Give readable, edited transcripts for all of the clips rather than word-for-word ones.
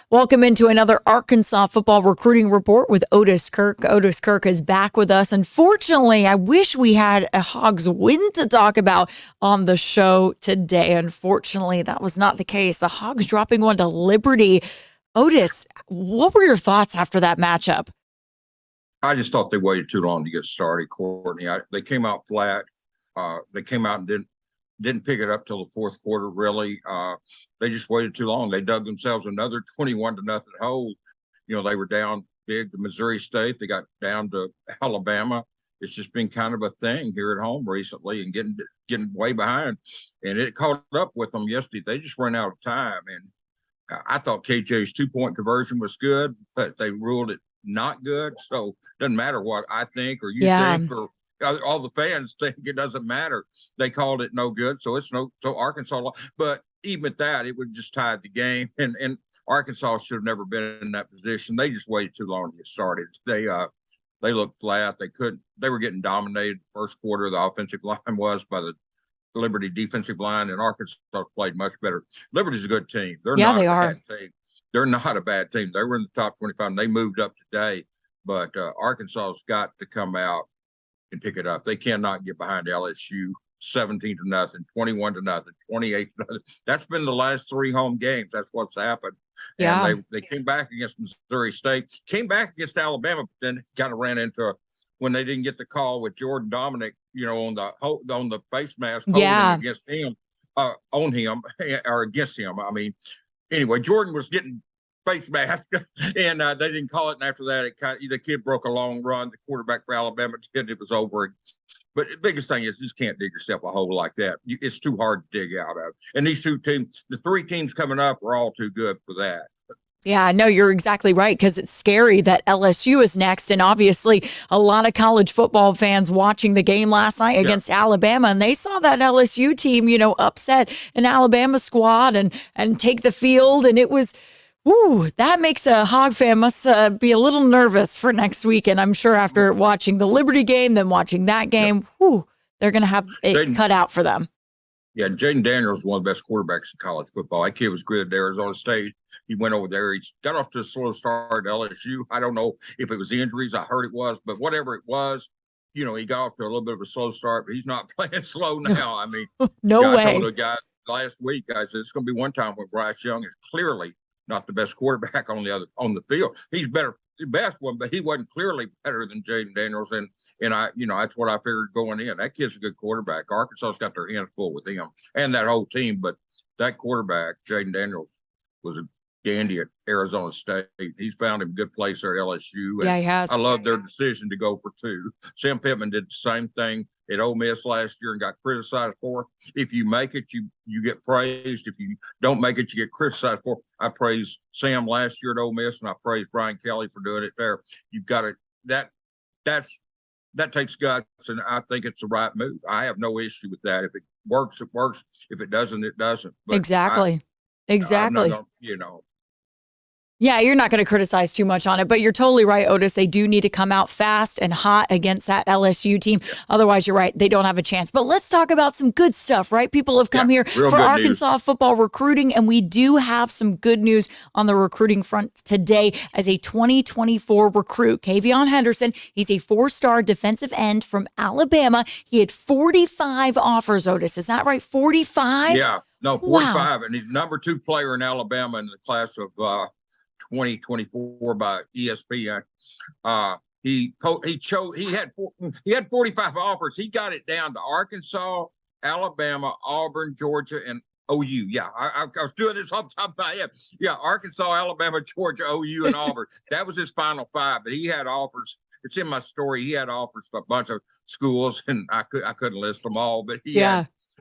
Welcome into another Arkansas football recruiting report with Otis Kirk. Otis Kirk is back with us. Unfortunately, I wish we had a Hogs win to talk about on the show today. Unfortunately, that was not the case. The Hogs dropping one to Liberty. Otis, what were your thoughts after that matchup? I just thought they waited too long to get started, Courtney. They came out flat. They came out and didn't pick it up till the fourth quarter. Really, they just waited too long. They dug themselves another 21-0 hole. They were down big to Missouri State. They got down to Alabama. It's just been kind of a thing here at home recently, and getting way behind. And it caught up with them yesterday. They just ran out of time. And I thought KJ's 2-point conversion was good, but they ruled it not good. So it doesn't matter what I think or you think or all the fans think. It doesn't matter. They called it no good. So Arkansas. But even at that, it would just tied the game. And Arkansas should have never been in that position. They just waited too long to get started. They looked flat. They were getting dominated the first quarter. The offensive line was by the Liberty defensive line, and Arkansas played much better. Liberty's a good team. They're not a bad team. They're not a bad team. They were in the top 25 and they moved up today, but Arkansas's got to come out and pick it up. They cannot get behind LSU 17-0, 21-0, 28-0. That's been the last three home games. That's what's happened. Yeah. And they came back against Missouri State, came back against Alabama, but then kind of ran into when they didn't get the call with Jordan Dominic, on the face mask against him, on him or against him. I mean, anyway, Jordan was getting face mask, and they didn't call it. And after that, the kid broke a long run. The quarterback for Alabama did. It was over. But the biggest thing is you just can't dig yourself a hole like that. It's too hard to dig out of. And these two teams, the three teams coming up, are all too good for that. Yeah, no, you're exactly right, because it's scary that LSU is next. And obviously, a lot of college football fans watching the game last night against Alabama, and they saw that LSU team, upset an Alabama squad and take the field. And it was, that makes a Hog fan must be a little nervous for next week. And I'm sure after watching the Liberty game, then watching that game, they're going to have it cut out for them. Yeah, Jaden Daniels is one of the best quarterbacks in college football. That kid was good at Arizona State. He went over there. He got off to a slow start at LSU. I don't know if it was the injuries. I heard it was. But whatever it was, he got off to a little bit of a slow start. But he's not playing slow now. I mean, no way. I told a guy last week, I said, it's going to be one time when Bryce Young is clearly not the best quarterback on the field. He's better. The best one, but he wasn't clearly better than Jaden Daniels, and that's what I figured going in. That kid's a good quarterback. Arkansas's got their hands full with him and that whole team, but that quarterback, Jaden Daniels, was a dandy at Arizona State. He's found him a good place there at LSU. Yeah, he has. I love their decision to go for two. Sam Pittman did the same thing at Ole Miss last year and got criticized for it. If you make it, you get praised. If you don't make it, you get criticized for it. I praised Sam last year at Ole Miss, and I praised Brian Kelly for doing it there. You've got to that takes guts, and I think it's the right move. I have no issue with that. If it works, it works. If it doesn't, it doesn't. But exactly. I'm not gonna, Yeah, you're not going to criticize too much on it, but you're totally right, Otis. They do need to come out fast and hot against that LSU team. Yeah. Otherwise, you're right. They don't have a chance. But let's talk about some good stuff, right? People have come here for Arkansas football recruiting, and we do have some good news on the recruiting front today as a 2024 recruit. Kavion Henderson, he's a 4-star defensive end from Alabama. He had 45 offers, Otis. Is that right? 45? Yeah, no, 45. Wow. And he's number 2 player in Alabama in the class of 2024 by ESPN. He had 45 offers. He got it down to Arkansas, Alabama, Auburn, Georgia, and OU. Yeah, I was doing this off the top of my head. Yeah, Arkansas, Alabama, Georgia, OU, and Auburn. That was his final 5, but he had offers. It's in my story. He had offers for a bunch of schools, and I couldn't list them all, but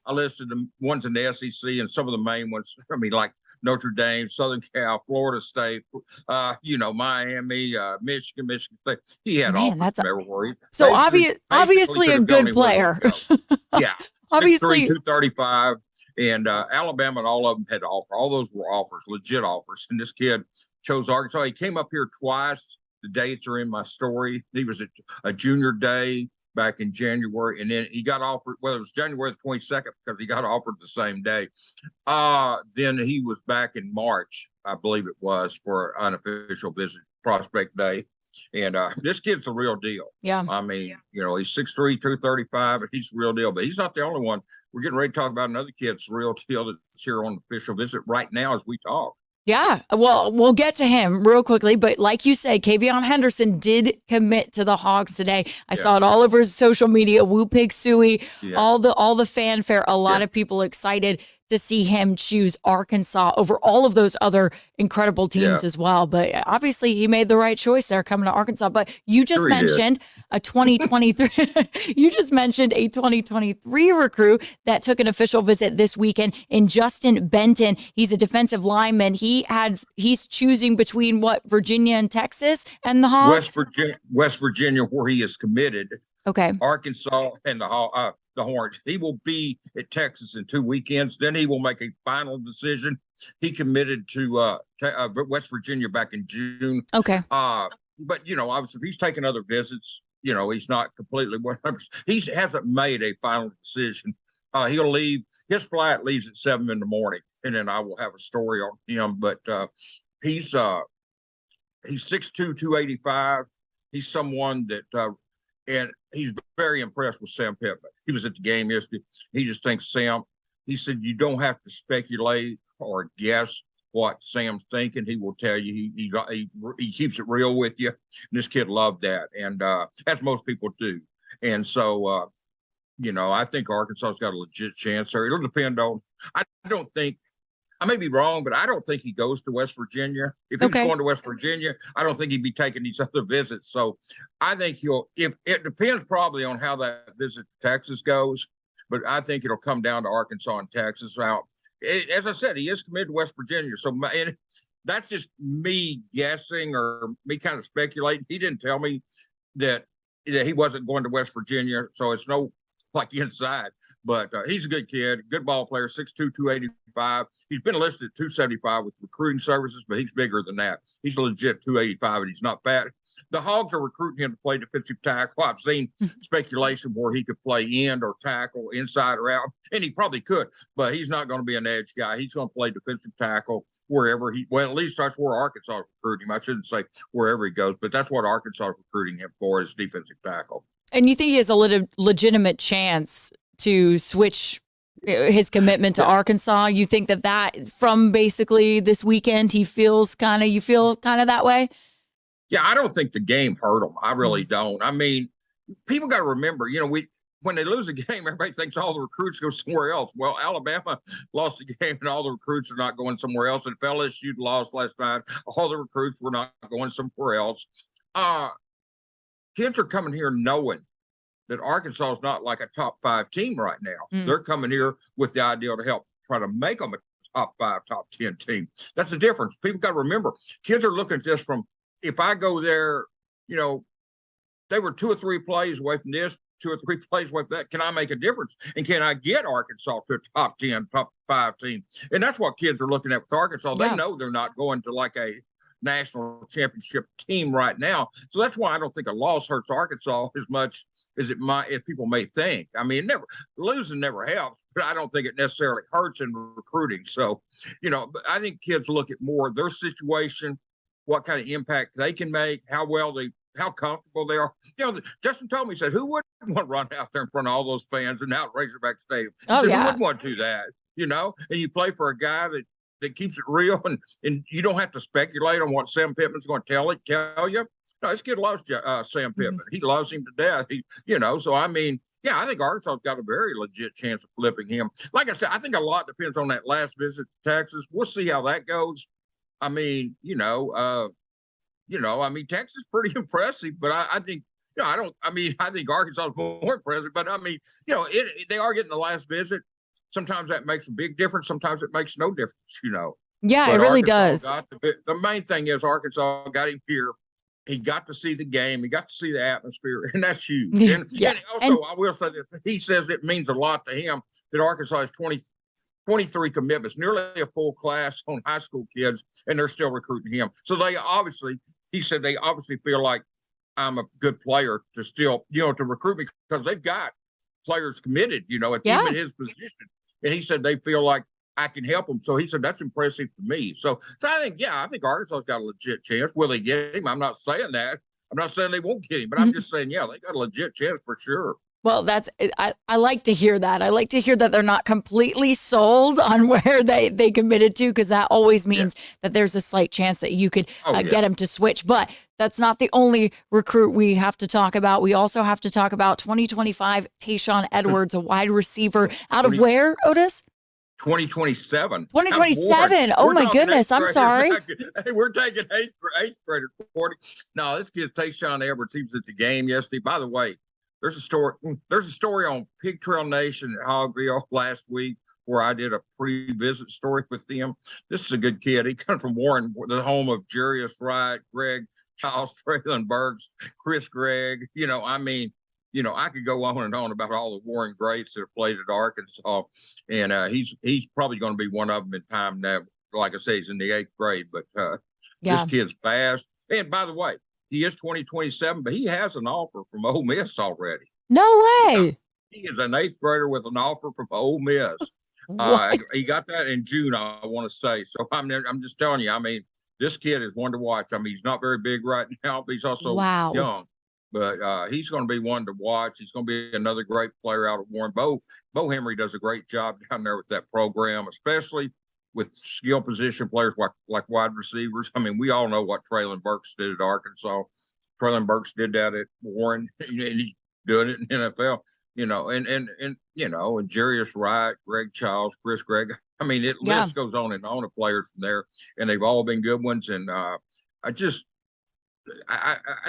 I listed the ones in the SEC and some of the main ones. I mean, like Notre Dame, Southern Cal, Florida State, Miami, Michigan State. He had offers everywhere. So obviously a good player. Yeah, obviously 235, and Alabama and all of them had to offer. All those were offers, legit offers. And this kid chose Arkansas. He came up here twice. The dates are in my story. He was at a junior day back in January, and then he got offered. Well, it was January the 22nd because he got offered the same day. Then he was back in March, I believe it was, for unofficial visit, prospect day. And this kid's the real deal. Yeah. I mean, he's 6'3", 235, and he's the real deal. But he's not the only one. We're getting ready to talk about another kid's real deal that's here on official visit right now as we talk. Yeah, well, we'll get to him real quickly, but like you said, Kavion Henderson did commit to the Hogs today. I saw it all over his social media, Woo Pig Suey, all the fanfare, a lot of people excited to see him choose Arkansas over all of those other incredible teams as well. But obviously he made the right choice there coming to Arkansas. But you just mentioned a 2023, you just mentioned a 2023 recruit that took an official visit this weekend in Justin Benton. He's a defensive lineman. He's choosing between Virginia and Texas and the Hogs? West Virginia, where he is committed. Okay. Arkansas and the Horns. He will be at Texas in 2 weekends. Then he will make a final decision. He committed to West Virginia back in June. Okay. But obviously, if he's taking other visits, he's not completely 100%. He hasn't made a final decision. He'll leave. His flight leaves at 7 in the morning, and then I will have a story on him. But he's 6'2", 285. He's someone that. And he's very impressed with Sam Pittman. He was at the game yesterday. He just thinks Sam, he said, you don't have to speculate or guess what Sam's thinking. He will tell you. He keeps it real with you. And this kid loved that. And as most people do. And so, I think Arkansas's got a legit chance there. It'll depend on, I don't think, I may be wrong, but I don't think he goes to West Virginia. If he's going to West Virginia, I don't think he'd be taking these other visits. So I think if it depends probably on how that visit to Texas goes, but I think it'll come down to Arkansas and Texas. Now, as I said, he is committed to West Virginia. So that's just me guessing or me kind of speculating. He didn't tell me that he wasn't going to West Virginia. So it's no like inside, but he's a good kid, good ball player, 6'2", 285. He's been listed at 275 with recruiting services, but he's bigger than that. He's a legit 285, and he's not fat. The Hogs are recruiting him to play defensive tackle. I've seen speculation where he could play end or tackle, inside or out, and he probably could, but he's not going to be an edge guy. He's going to play defensive tackle wherever at least that's where Arkansas is recruiting him. I shouldn't say wherever he goes, but that's what Arkansas is recruiting him for, is defensive tackle. And you think he has a legitimate chance to switch his commitment to Arkansas? You think that from basically this weekend, you feel kind of that way? Yeah, I don't think the game hurt him. I really don't. I mean, people got to remember, when they lose a game, everybody thinks all the recruits go somewhere else. Well, Alabama lost the game and all the recruits are not going somewhere else. And if LSU lost last night, all the recruits were not going somewhere else. Kids are coming here knowing that Arkansas is not like a top 5 team right now. They're coming here with the idea to help try to make them a top 5, top 10 team. That's the difference. People got to remember, kids are looking at this from, if I go there, they were 2 or 3 plays away from this, 2 or 3 plays away from that. Can I make a difference? And can I get Arkansas to a top 10, top 5 team? And that's what kids are looking at with Arkansas. They know they're not going to like a national championship team right now. So that's why I don't think a loss hurts Arkansas as much as as people may think. I mean, losing never helps, but I don't think it necessarily hurts in recruiting. So, but I think kids look at more their situation, what kind of impact they can make, how comfortable they are. Justin told me, he said, who wouldn't want to run out there in front of all those fans and out Razorback Stadium? He said, who wouldn't want to do that? And you play for a guy that keeps it real, and you don't have to speculate on what Sam Pittman's going to tell you. No, this kid loves Sam Pittman. He loves him to death. So I mean, yeah, I think Arkansas's got a very legit chance of flipping him. Like I said, I think a lot depends on that last visit to Texas. We'll see how that goes. I mean, I mean, Texas is pretty impressive, but I think, I think Arkansas is more impressive, but I mean, they are getting the last visit. Sometimes that makes a big difference. Sometimes it makes no difference, Yeah, but it really Arkansas does. The main thing is Arkansas got him here. He got to see the game. He got to see the atmosphere, and that's huge. And also, I will say this. He says it means a lot to him that Arkansas has 23 commitments, nearly a full class on high school kids, and they're still recruiting him. So he said they obviously feel like I'm a good player to still, to recruit me because they've got players committed, Yeah. even his position. And he said they feel like I can help them. So he said that's impressive to me. So I think Arkansas's got a legit chance. Will they get him? I'm not saying that. I'm not saying they won't get him, but I'm just saying, yeah, they got a legit chance for sure. Well, I like to hear that. I like to hear that they're not completely sold on where they committed to, because that always Yeah. means that there's a slight chance that you could Oh, yeah. get them to switch. But that's not the only recruit we have to talk about. We also have to talk about 2025 Tayshawn Edwards, a wide receiver out of where, Otis? 2027. 2027. Oh my goodness. I'm sorry. Hey, we're taking eighth grader 40. No, this kid's Tayshawn Edwards. He was at the game yesterday. By the way, there's a story on Pig Trail Nation at Hogville last week where I did a pre-visit story with them. This is a good kid. He comes from Warren, the home of Jarius Wright, Greg Charles, Traylon Burks, Chris Gregg. I could go on and on about all the Warren greats that have played at Arkansas, and he's probably going to be one of them in time now. Like I say, he's in the 8th grade, but this kid's fast. And by the way, he is 2027, but he has an offer from Ole Miss already. No way. He is an 8th grader with an offer from Ole Miss. He got that in June, I want to say. So I'm just telling you, this kid is one to watch. He's not very big right now, but he's also young. But he's going to be one to watch. He's going to be another great player out of Warren. Bo Henry does a great job down there with that program, especially with skill position players like wide receivers. We all know what Traylon Burks did at Arkansas. Traylon Burks did that at Warren, and he's doing it in NFL. And Jarius Wright, Greg Charles, Chris Gregg. List goes on and on of players from there, and they've all been good ones. And I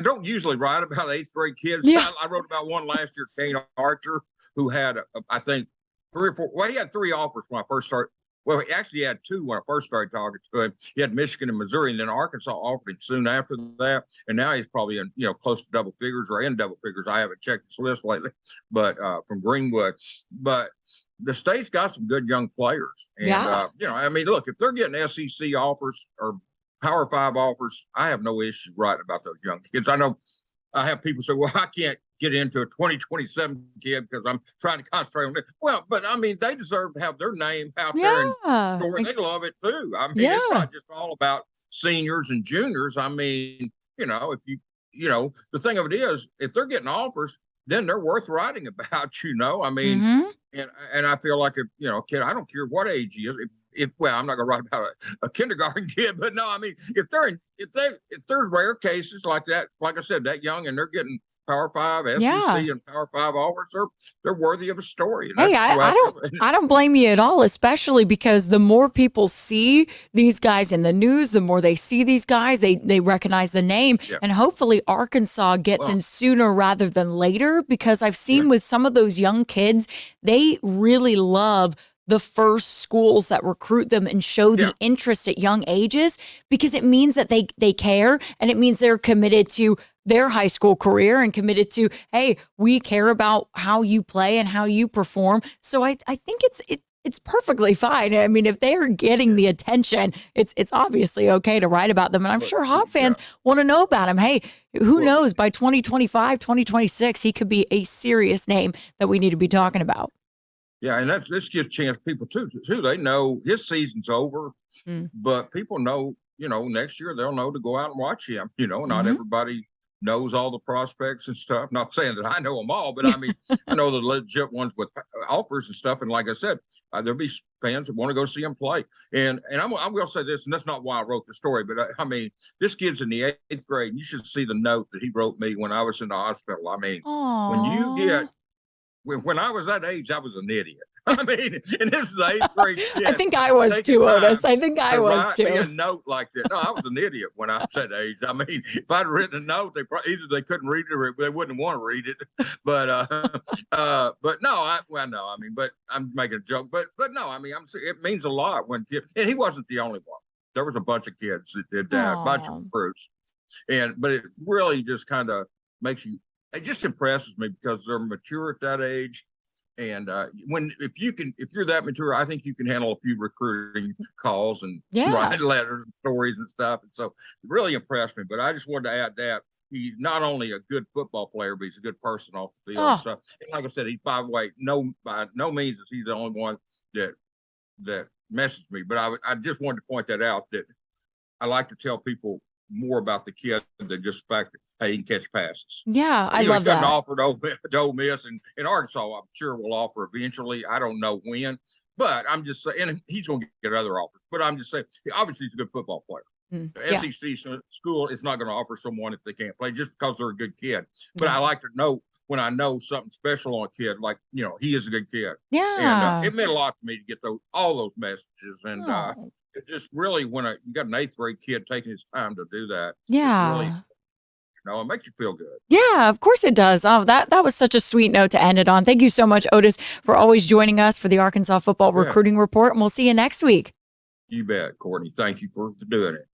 don't usually write about 8th grade kids. Yeah. I wrote about one last year, Kane Archer, who had, I think, 3 or 4. Well, he had 3 offers when I first started. Well, he actually had 2 when I first started talking to him. He had Michigan and Missouri, and then Arkansas offered him soon after that. And now he's probably in, close to double figures or in double figures. I haven't checked his list lately, but from Greenwood. But the state's got some good young players. And, look, if they're getting SEC offers or Power 5 offers, I have no issue writing about those young kids. I know I have people say, well, I can't get into a 2027 kid because I'm trying to concentrate on it. Well, but they deserve to have their name out there. And they love it too. It's not just all about seniors and juniors. If the thing of it is, if they're getting offers, then they're worth writing about, and I feel like if, kid, I don't care what age he is. I'm not going to write about a kindergarten kid, but no, if there's rare cases like that, like I said, that young and they're getting Power 5, SEC, and Power 5 offers, they're worthy of a story. Hey, I don't blame you at all, especially because the more people see these guys in the news, the more they see these guys, they recognize the name, and hopefully Arkansas gets in sooner rather than later, because I've seen with some of those young kids, they really love the first schools that recruit them and show the interest at young ages, because it means that they care, and it means they're committed to their high school career and committed to, hey, we care about how you play and how you perform. So I think it's perfectly fine. If they are getting the attention, it's obviously okay to write about them. And I'm sure Hawk fans want to know about him. Hey, who knows, by 2025, 2026, he could be a serious name that we need to be talking about. Yeah, and this gives chance people too. They know his season's over, but people know, next year they'll know to go out and watch him. Not everybody knows all the prospects and stuff. Not saying that I know them all, but I know the legit ones with offers and stuff. And like I said, there'll be fans that want to go see him play. And I'm going to say this, and that's not why I wrote the story, but this kid's in the 8th grade, and you should see the note that he wrote me when I was in the hospital. When I was that age, I was an idiot. And this is 8th grade kid. I think I was too, Otis. I think I was too. A note like that. No, I was an idiot when I was that age. If I'd written a note, either they couldn't read it or they wouldn't want to read it. But but I'm making a joke. But no, it means a lot when kids, and he wasn't the only one. There was a bunch of kids that did that, a bunch of recruits. But it really just kind of makes you, it just impresses me because they're mature at that age. And if you're that mature, I think you can handle a few recruiting calls and write letters and stories and stuff. And so it really impressed me. But I just wanted to add that. he's not only a good football player, but he's a good person off the field. Oh, So, and like I said, he's 5'8". No, by no means is he the only one that messaged me. But I just wanted to point that out, that I like to tell people more about the kid than just the fact that, hey, he can catch passes. yeah, I He's love gotten that. offered to Ole Miss, and in Arkansas, I'm sure will offer eventually. I don't know when, but I'm just saying, and he's going to get other offers. But I'm just saying, obviously, he's a good football player. The Yeah. SEC school is not going to offer someone if they can't play just because they're a good kid. But Yeah. I like to know when I know something special on a kid, like, he is a good kid. And Yeah. it meant a lot to me to get all those messages. And Oh, it just really, when you got an 8th grade kid taking his time to do that, it really, yeah. it makes you feel good. Yeah, of course it does. Oh, that was such a sweet note to end it on. Thank you so much, Otis, for always joining us for the Arkansas Football Yeah. Recruiting Report. And we'll see you next week. You bet, Courtney. Thank you for doing it.